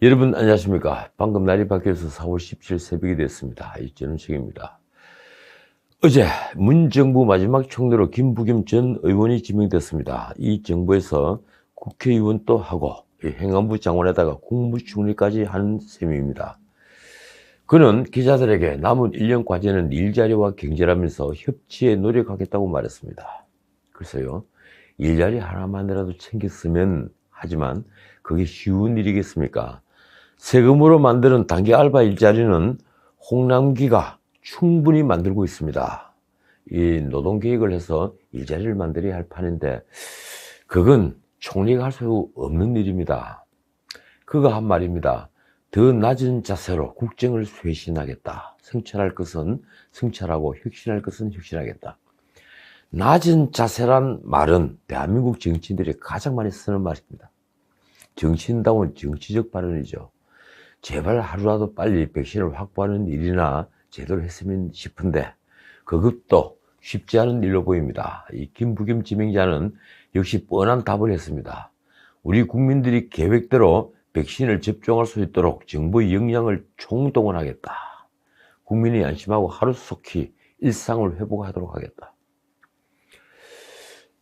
여러분 안녕하십니까. 방금 날이 바뀌어서 4월 17일 새벽이 됐습니다. 이제는 책입니다. 어제 문정부 마지막 총리로 김부겸 전 의원이 지명됐습니다. 이 정부에서 국회의원도 하고 행안부 장관에다가 국무총리까지 하는 셈입니다. 그는 기자들에게 남은 1년 과제는 일자리와 경제라면서 협치에 노력하겠다고 말했습니다. 글쎄요, 일자리 하나만이라도 챙겼으면 하지만 그게 쉬운 일이겠습니까? 세금으로 만드는 단기 알바 일자리는 홍남기가 충분히 만들고 있습니다. 이 노동계획을 해서 일자리를 만들어야 할 판인데 그건 총리가 할 수 없는 일입니다. 그가 한 말입니다. 더 낮은 자세로 국정을 쇄신하겠다. 성찰할 것은 성찰하고 혁신할 것은 혁신하겠다. 낮은 자세란 말은 대한민국 정치인들이 가장 많이 쓰는 말입니다. 정치인다운 정치적 발언이죠. 제발 하루라도 빨리 백신을 확보하는 일이나 제대로 했으면 싶은데 그것도 쉽지 않은 일로 보입니다. 이 김부겸 지명자는 역시 뻔한 답을 했습니다. 우리 국민들이 계획대로 백신을 접종할 수 있도록 정부의 역량을 총동원하겠다. 국민이 안심하고 하루속히 일상을 회복하도록 하겠다.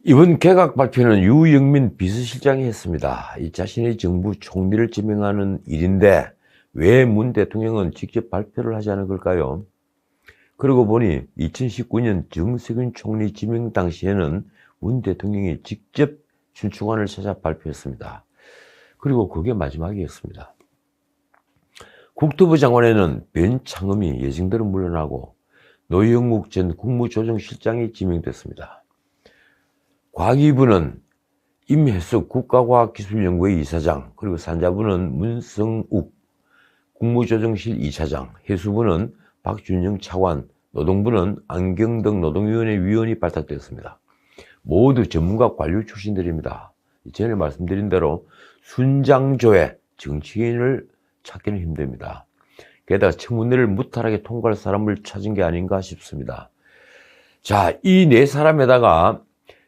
이번 개각 발표는 유영민 비서실장이 했습니다. 이 자신의 정부 총리를 지명하는 일인데 왜 문 대통령은 직접 발표를 하지 않은 걸까요? 그러고 보니 2019년 정세균 총리 지명 당시에는 문 대통령이 직접 춘추관을 찾아 발표했습니다. 그리고 그게 마지막이었습니다. 국토부 장관에는 변창흠이 예정대로 물러나고 노영욱 전 국무조정실장이 지명됐습니다. 과기부는 임혜숙 국가과학기술연구회 이사장, 그리고 산자부는 문성욱 국무조정실 2차장, 해수부는 박준영 차관, 노동부는 안경덕 노동위원회 위원이 발탁되었습니다. 모두 전문가 관료 출신들입니다. 전에 말씀드린 대로 순장조에 정치인을 찾기는 힘듭니다. 게다가 청문회를 무탈하게 통과할 사람을 찾은 게 아닌가 싶습니다. 자, 이 네 사람에다가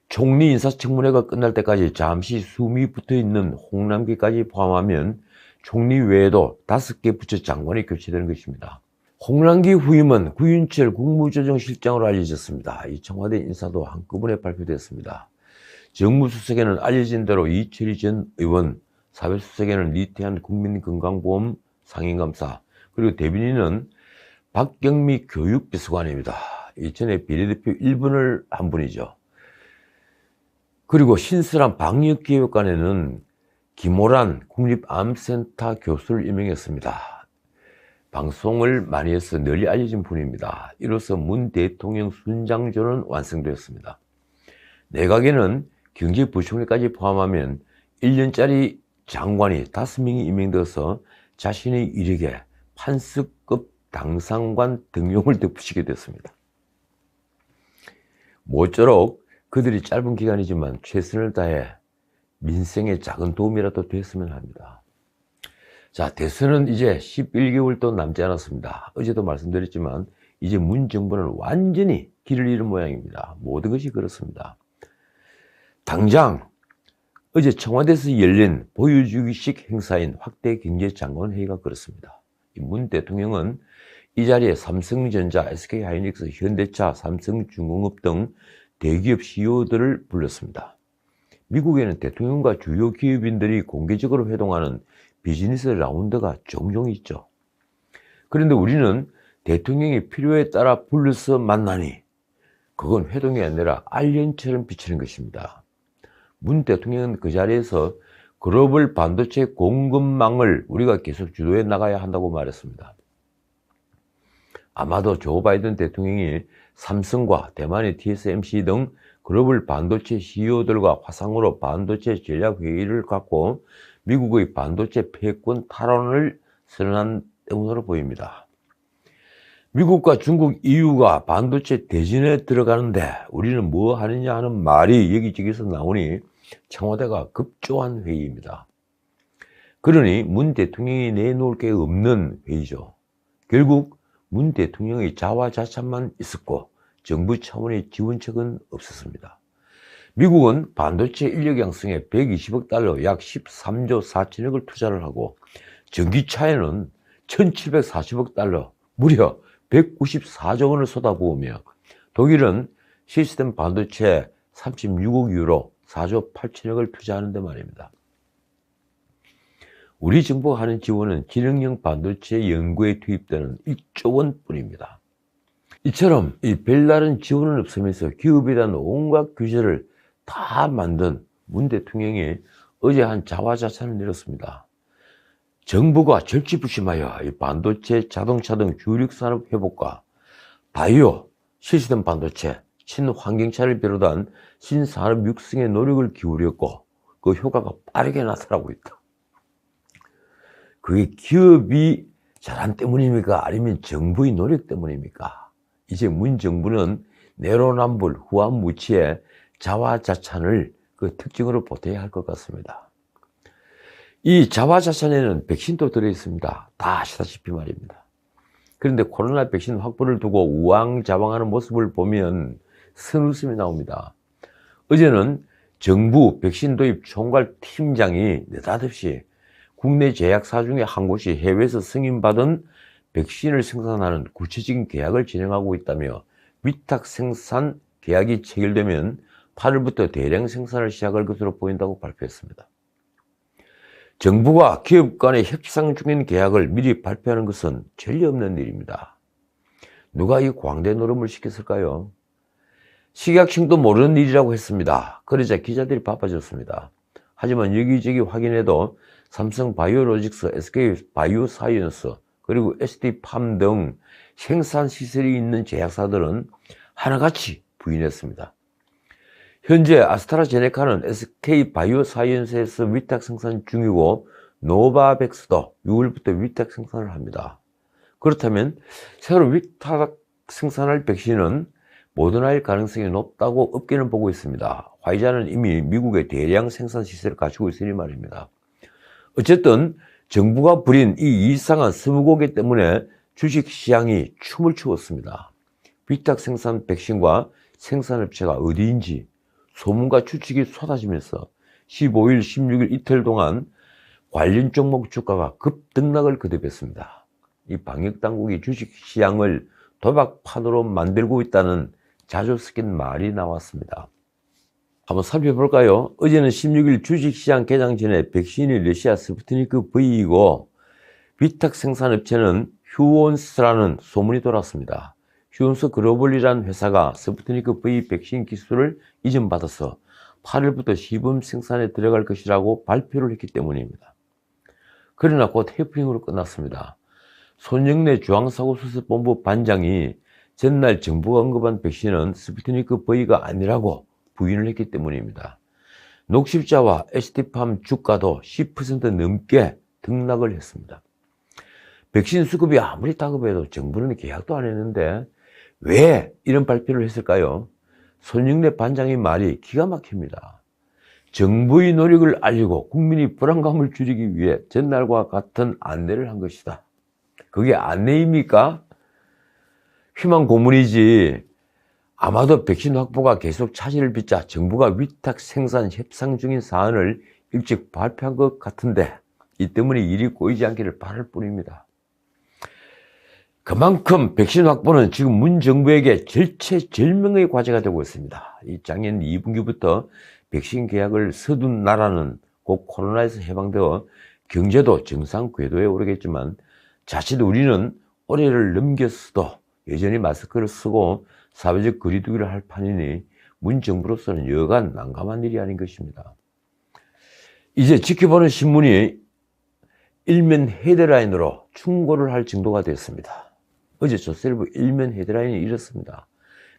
총리 인사청문회가 끝날 때까지 잠시 숨이 붙어있는 홍남기까지 포함하면 총리 외에도 5개 부처 장관이 교체되는 것입니다. 홍남기 후임은 구윤철 국무조정실장으로 알려졌습니다. 이 청와대 인사도 한꺼번에 발표됐습니다. 정무수석에는 알려진 대로 이철희 전 의원, 사회수석에는 리태한 국민건강보험 상임감사, 그리고 대변인은 박경미 교육비서관입니다. 이전에 비례대표 1번을 한 분이죠. 그리고 신설한 방역기획관에는 김호란 국립암센터 교수를 임명했습니다. 방송을 많이 해서 널리 알려진 분입니다. 이로써 문 대통령 순장조는 완성되었습니다. 내각에는 경제부총리까지 포함하면 1년짜리 장관이 5명이 임명되어서 자신의 이력에 판서급 당상관 등용을 덧붙이게 됐습니다. 모쪼록 그들이 짧은 기간이지만 최선을 다해 민생에 작은 도움이라도 됐으면 합니다. 자, 대선은 이제 11개월도 남지 않았습니다. 어제도 말씀드렸지만 이제 문 정부는 완전히 길을 잃은 모양입니다. 모든 것이 그렇습니다. 당장 어제 청와대에서 열린 보여주기식 행사인 확대 경제장관 회의가 그렇습니다. 문 대통령은 이 자리에 삼성전자, SK하이닉스, 현대차, 삼성중공업 등 대기업 CEO들을 불렀습니다. 미국에는 대통령과 주요 기업인들이 공개적으로 회동하는 비즈니스 라운드가 종종 있죠. 그런데 우리는 대통령이 필요에 따라 불러서 만나니 그건 회동이 아니라 알연처럼 비치는 것입니다. 문 대통령은 그 자리에서 글로벌 반도체 공급망을 우리가 계속 주도해 나가야 한다고 말했습니다. 아마도 조 바이든 대통령이 삼성과 대만의 TSMC 등 글로벌 반도체 CEO들과 화상으로 반도체 전략 회의를 갖고 미국의 반도체 패권 탈환을 선언한 때문으로 보입니다. 미국과 중국, EU가 반도체 대전에 들어가는데 우리는 뭐 하느냐 하는 말이 여기저기서 나오니 청와대가 급조한 회의입니다. 그러니 문 대통령이 내놓을 게 없는 회의죠. 결국 문 대통령의 자화자찬만 있었고 정부 차원의 지원책은 없었습니다. 미국은 반도체 인력 양성에 120억 달러 약 13조 4천억을 투자를 하고 전기차에는 1740억 달러, 무려 194조 원을 쏟아부으며 독일은 시스템 반도체에 36억 유로, 4조 8천억을 투자하는데 말입니다. 우리 정부가 하는 지원은 지능형 반도체 연구에 투입되는 1조 원뿐입니다. 이처럼 이 별다른 지원은 없으면서 기업에 대한 온갖 규제를 다 만든 문 대통령이 어제 한 자화자찬을 내렸습니다. 정부가 절치부심하여 이 반도체, 자동차 등 주력 산업 회복과 바이오, 시스템 반도체, 친환경차를 비롯한 신산업 육성에 노력을 기울였고 그 효과가 빠르게 나타나고 있다. 그게 기업이 잘한 때문입니까? 아니면 정부의 노력 때문입니까? 이제 문 정부는 내로남불, 후한무치의 자화자찬을 그 특징으로 보태야 할 것 같습니다. 이 자화자찬에는 백신도 들어있습니다. 다 아시다시피 말입니다. 그런데 코로나 백신 확보를 두고 우왕좌왕하는 모습을 보면 선웃음이 나옵니다. 어제는 정부 백신 도입 총괄 팀장이 느닷없이 국내 제약사 중에 한 곳이 해외에서 승인받은 백신을 생산하는 구체적인 계약을 진행하고 있다며 위탁 생산 계약이 체결되면 8월부터 대량 생산을 시작할 것으로 보인다고 발표했습니다. 정부가 기업 간의 협상 중인 계약을 미리 발표하는 것은 전례 없는 일입니다. 누가 이 광대 노름을 시켰을까요? 식약청도 모르는 일이라고 했습니다. 그러자 기자들이 바빠졌습니다. 하지만 여기저기 확인해도 삼성 바이오로직스, SK 바이오사이언스, 그리고 ST팜 등 생산 시설이 있는 제약사들은 하나같이 부인했습니다. 현재 아스트라제네카는 SK 바이오사이언스에서 위탁 생산 중이고 노바백스도 6월부터 위탁 생산을 합니다. 그렇다면 새로 위탁 생산할 백신은 모더나일 가능성이 높다고 업계는 보고 있습니다. 화이자는 이미 미국의 대량 생산 시설을 갖추고 있으니 말입니다. 어쨌든 정부가 부린 이 이상한 스무고개 때문에 주식시장이 춤을 추었습니다. 위탁 생산 백신과 생산업체가 어디인지 소문과 추측이 쏟아지면서 15일, 16일 이틀 동안 관련 종목 주가가 급등락을 거듭했습니다. 이 방역당국이 주식시장을 도박판으로 만들고 있다는 자주 섞인 말이 나왔습니다. 한번 살펴볼까요? 어제는 16일 주식시장 개장 전에 백신이 러시아 스푸트니크 V이고 위탁 생산업체는 휴온스라는 소문이 돌았습니다. 휴온스 글로벌이라는 회사가 스푸트니크 V 백신 기술을 이전받아서 8월부터 시범 생산에 들어갈 것이라고 발표를 했기 때문입니다. 그러나 곧 해프닝으로 끝났습니다. 손영래 중앙사고수습본부 반장이 전날 정부가 언급한 백신은 스푸트니크 V가 아니라고 부인을 했기 때문입니다. 녹십자와 ST팜 주가도 10% 넘게 등락을 했습니다. 백신 수급이 아무리 다급해도 정부는 계약도 안 했는데 왜 이런 발표를 했을까요? 손영래 반장의 말이 기가 막힙니다. 정부의 노력을 알리고 국민의 불안감을 줄이기 위해 전날과 같은 안내를 한 것이다. 그게 안내입니까? 희망 고문이지. 아마도 백신 확보가 계속 차질을 빚자 정부가 위탁 생산 협상 중인 사안을 일찍 발표한 것 같은데 이 때문에 일이 꼬이지 않기를 바랄 뿐입니다. 그만큼 백신 확보는 지금 문 정부에게 절체절명의 과제가 되고 있습니다. 이 작년 2분기부터 백신 계약을 서둔 나라는 곧 코로나에서 해방되어 경제도 정상 궤도에 오르겠지만 자칫 우리는 올해를 넘겼어도 여전히 마스크를 쓰고 사회적 거리두기를 할 판이니 문 정부로서는 여간 난감한 일이 아닌 것입니다. 이제 지켜보는 신문이 일면 헤드라인으로 충고를 할 정도가 됐습니다. 어제 조선일보 일면 헤드라인이 이렇습니다.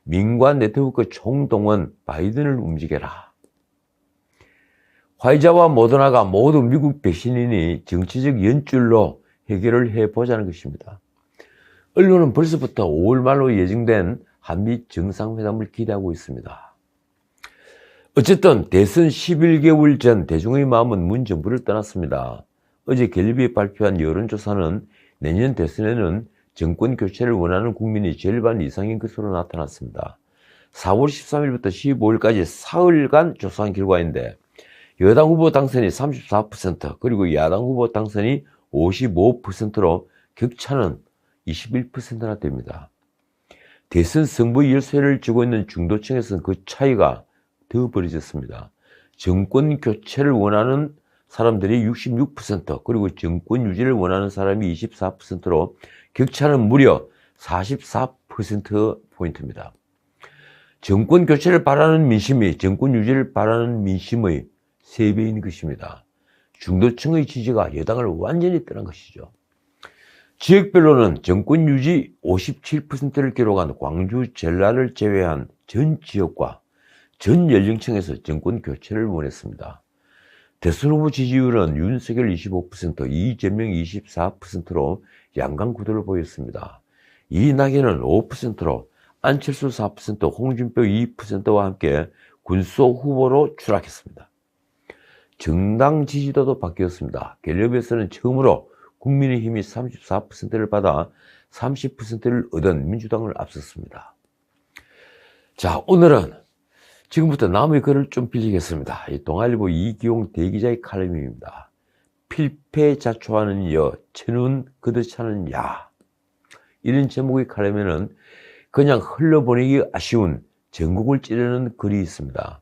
민관 네트워크 총동원 바이든을 움직여라. 화이자와 모더나가 모두 미국 백신이니 정치적 연줄로 해결을 해보자는 것입니다. 언론은 벌써부터 5월 말로 예정된 한미 정상회담을 기대하고 있습니다. 어쨌든 대선 11개월 전 대중의 마음은 문 정부를 떠났습니다. 어제 갤럽이 발표한 여론조사는 내년 대선에는 정권 교체를 원하는 국민이 절반 이상인 것으로 나타났습니다. 4월 13일부터 15일까지 사흘간 조사한 결과인데 여당 후보 당선이 34%, 그리고 야당 후보 당선이 55%로 격차는 21%나 됩니다. 대선 승부 열쇠를 쥐고 있는 중도층에서는 그 차이가 더 벌어졌습니다. 정권 교체를 원하는 사람들이 66%, 그리고 정권 유지를 원하는 사람이 24%로 격차는 무려 44%포인트입니다. 정권 교체를 바라는 민심이 정권 유지를 바라는 민심의 3배인 것입니다. 중도층의 지지가 여당을 완전히 떠난 것이죠. 지역별로는 정권 유지 57%를 기록한 광주, 전라를 제외한 전 지역과 전 연령층에서 정권 교체를 원했습니다. 대선 후보 지지율은 윤석열 25%, 이재명 24%로 양강 구도를 보였습니다. 이낙연은 5%로 안철수 4%, 홍준표 2%와 함께 군소 후보로 추락했습니다. 정당 지지도도 바뀌었습니다. 갤럽에서는 처음으로 국민의힘이 34%를 받아 30%를 얻은 민주당을 앞섰습니다. 자, 오늘은 지금부터 남의 글을 좀 빌리겠습니다. 동아일보 이기용 대기자의 칼럼입니다. 필패자초하는 여, 천운 거듭차는 야. 이런 제목의 칼럼에는 그냥 흘러보내기 아쉬운 전국을 찌르는 글이 있습니다.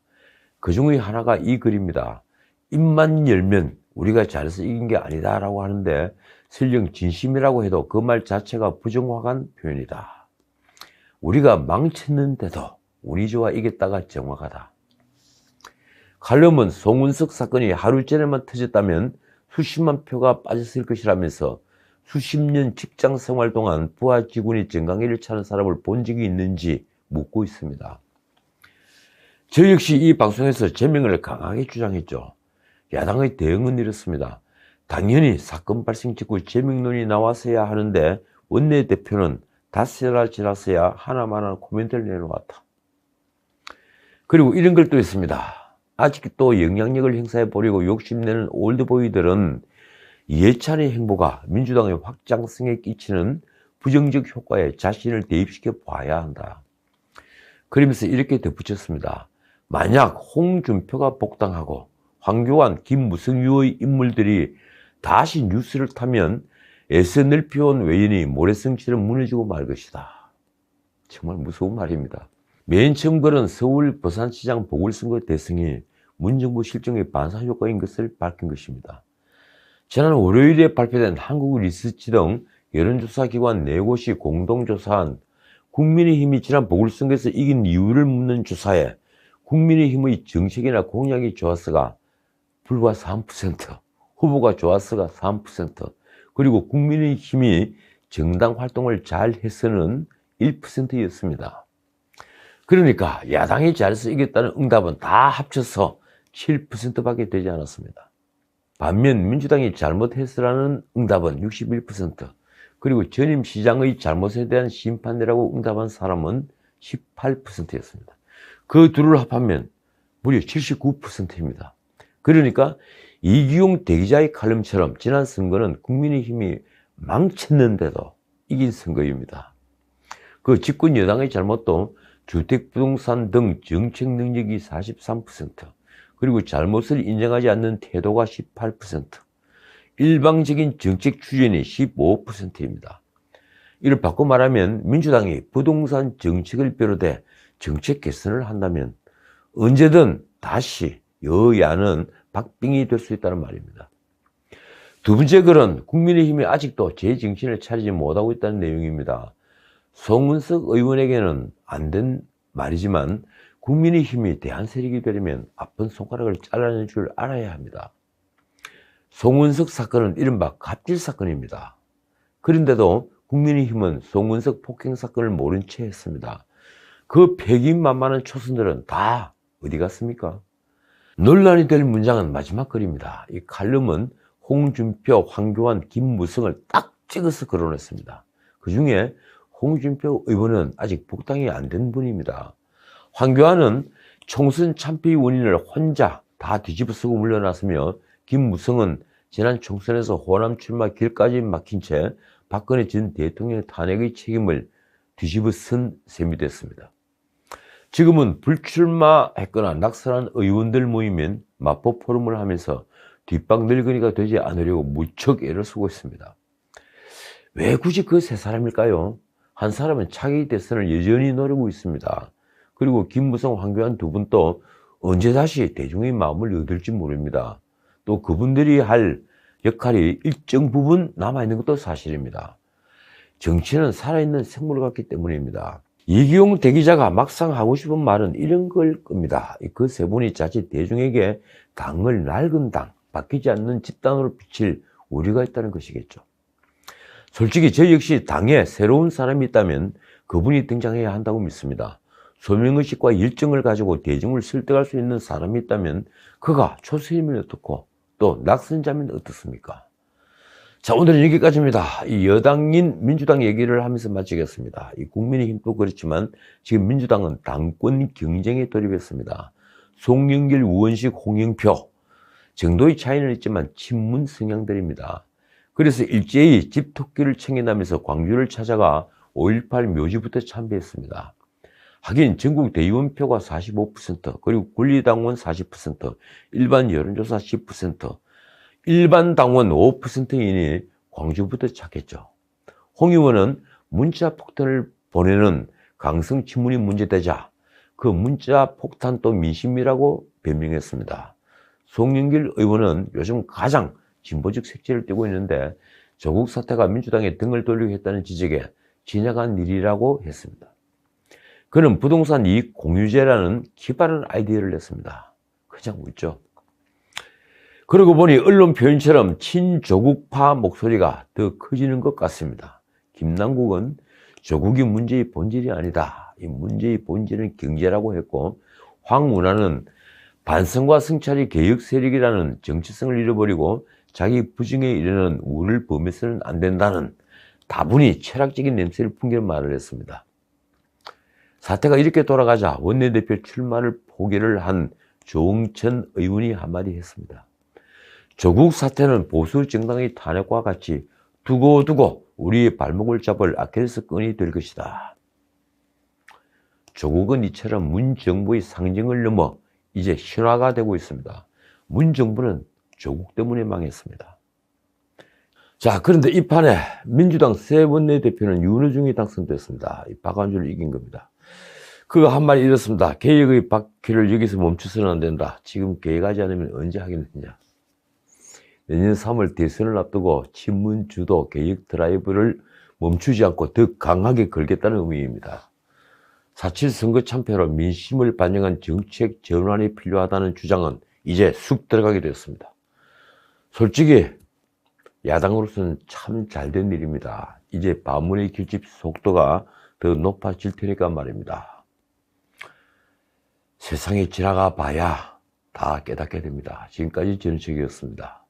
그 중에 하나가 이 글입니다. 입만 열면 우리가 잘해서 이긴 게 아니다 라고 하는데 설령 진심이라고 해도 그 말 자체가 부정확한 표현이다. 우리가 망쳤는데도 운이 좋아 이겼다가 정확하다. 칼럼은 송은석 사건이 하루 전에만 터졌다면 수십만 표가 빠졌을 것이라면서 수십 년 직장 생활 동안 부하 직원이 정강이를 차는 사람을 본 적이 있는지 묻고 있습니다. 저 역시 이 방송에서 제명을 강하게 주장했죠. 야당의 대응은 이렇습니다. 당연히 사건 발생 직후 제명론이 나왔어야 하는데 원내대표는 닷새라 지났어야 하나만한 코멘트를 내놓았다. 그리고 이런 글도 있습니다. 아직도 영향력을 행사해 보려고 욕심내는 올드보이들은 이해찬의 행보가 민주당의 확장성에 끼치는 부정적 효과에 자신을 대입시켜 봐야 한다. 그러면서 이렇게 덧붙였습니다. 만약 홍준표가 복당하고 황교안, 김무성유의 인물들이 다시 뉴스를 타면 애써 넓혀온 외연이 모래성처럼 무너지고 말 것이다. 정말 무서운 말입니다. 맨 처음 글은 서울 부산시장 보궐선거 대승이 문정부 실정의 반사효과인 것을 밝힌 것입니다. 지난 월요일에 발표된 한국리서치 등 여론조사기관 4곳이 공동조사한 국민의힘이 지난 보궐선거에서 이긴 이유를 묻는 조사에 국민의힘의 정책이나 공약이 좋았어가 불과 3%, 후보가 좋았어가 3%, 그리고 국민의힘이 정당 활동을 잘 해서는 1%였습니다. 그러니까 야당이 잘해서 이겼다는 응답은 다 합쳐서 7%밖에 되지 않았습니다. 반면 민주당이 잘못했으라는 응답은 61%, 그리고 전임 시장의 잘못에 대한 심판이라고 응답한 사람은 18%였습니다. 그 둘을 합하면 무려 79%입니다. 그러니까 이기용 대기자의 칼럼처럼 지난 선거는 국민의힘이 망쳤는데도 이긴 선거입니다. 그 집권 여당의 잘못도 주택부동산 등 정책 능력이 43%, 그리고 잘못을 인정하지 않는 태도가 18%, 일방적인 정책 추진이 15%입니다. 이를 바꿔 말하면 민주당이 부동산 정책을 비롯해 정책 개선을 한다면 언제든 다시 여야는 박빙이 될 수 있다는 말입니다. 두 번째 글은 국민의힘이 아직도 제정신을 차리지 못하고 있다는 내용입니다. 송은석 의원에게는 안 된 말이지만 국민의힘이 대한 세력이 되려면 아픈 손가락을 잘라낼 줄 알아야 합니다. 송은석 사건은 이른바 갑질 사건입니다. 그런데도 국민의힘은 송은석 폭행 사건을 모른 채 했습니다. 그 패기만만한 초선들은 다 어디 갔습니까? 논란이 될 문장은 마지막 글입니다. 이 칼럼은 홍준표, 황교안, 김무성을 딱 찍어서 거론했습니다. 그 중에 홍준표 의원은 아직 복당이 안 된 분입니다. 황교안은 총선 참패의 원인을 혼자 다 뒤집어쓰고 물러났으며 김무성은 지난 총선에서 호남 출마 길까지 막힌 채 박근혜 전 대통령 탄핵의 책임을 뒤집어쓴 셈이 됐습니다. 지금은 불출마했거나 낙선한 의원들 모이면 마포 포럼을 하면서 뒷방 늙은이가 되지 않으려고 무척 애를 쓰고 있습니다. 왜 굳이 그 세 사람일까요? 한 사람은 차기 대선을 여전히 노리고 있습니다. 그리고 김무성, 황교안 두 분도 언제 다시 대중의 마음을 얻을지 모릅니다. 또 그분들이 할 역할이 일정 부분 남아있는 것도 사실입니다. 정치는 살아있는 생물 같기 때문입니다. 이기용 대기자가 막상 하고 싶은 말은 이런 걸 겁니다. 그 세 분이 자칫 대중에게 당을 낡은 당, 바뀌지 않는 집단으로 비칠 우려가 있다는 것이겠죠. 솔직히 저 역시 당에 새로운 사람이 있다면 그분이 등장해야 한다고 믿습니다. 소명의식과 열정을 가지고 대중을 설득할 수 있는 사람이 있다면 그가 초선이면 어떻고 또 낙선자면 어떻습니까? 자, 오늘은 여기까지입니다. 이 여당인 민주당 얘기를 하면서 마치겠습니다. 이 국민의힘도 그렇지만 지금 민주당은 당권 경쟁에 돌입했습니다. 송영길, 우원식, 홍영표 정도의 차이는 있지만 친문 성향들입니다. 그래서 일제히 집토끼를 챙긴다면서 광주를 찾아가 5.18 묘지부터 참배했습니다. 하긴 전국 대의원표가 45%, 그리고 권리당원 40%, 일반 여론조사 10%, 일반 당원 5%이니 광주부터 찾겠죠. 홍 의원은 문자 폭탄을 보내는 강성 친문이 문제되자 그 문자 폭탄도 민심이라고 변명했습니다. 송영길 의원은 요즘 가장 진보적 색채를 띠고 있는데 조국 사태가 민주당에 등을 돌리게 했다는 지적에 지나간 일이라고 했습니다. 그는 부동산 이익 공유제라는 기발한 아이디어를 냈습니다. 그냥 웃죠. 그러고 보니 언론 표현처럼 친조국파 목소리가 더 커지는 것 같습니다. 김남국은 조국이 문제의 본질이 아니다. 이 문제의 본질은 경제라고 했고, 황운하는 반성과 성찰이 개혁 세력이라는 정치성을 잃어버리고 자기 부정에 이르는 우를 범해서는 안 된다는 다분히 철학적인 냄새를 풍기는 말을 했습니다. 사태가 이렇게 돌아가자 원내대표 출마를 포기를 한 조응천 의원이 한마디 했습니다. 조국 사태는 보수 정당의 탄핵과 같이 두고두고 우리의 발목을 잡을 아킬레스건이 될 것이다. 조국은 이처럼 문 정부의 상징을 넘어 이제 신화가 되고 있습니다. 문 정부는 조국 때문에 망했습니다. 자, 그런데 이 판에 민주당 새 원내대표는 윤호중이 당선됐습니다. 박안주를 이긴 겁니다. 그가 한 말이 이렇습니다. 개혁의 바퀴를 여기서 멈춰서는 안 된다. 지금 개혁하지 않으면 언제 하겠느냐. 내년 3월 대선을 앞두고 친문 주도 개혁 드라이브를 멈추지 않고 더 강하게 걸겠다는 의미입니다. 4.7 선거 참패로 민심을 반영한 정책 전환이 필요하다는 주장은 이제 쑥 들어가게 되었습니다. 솔직히 야당으로서는 참 잘된 일입니다. 이제 반문의 결집 속도가 더 높아질 테니까 말입니다. 세상에 지나가 봐야 다 깨닫게 됩니다. 지금까지 전우책이었습니다.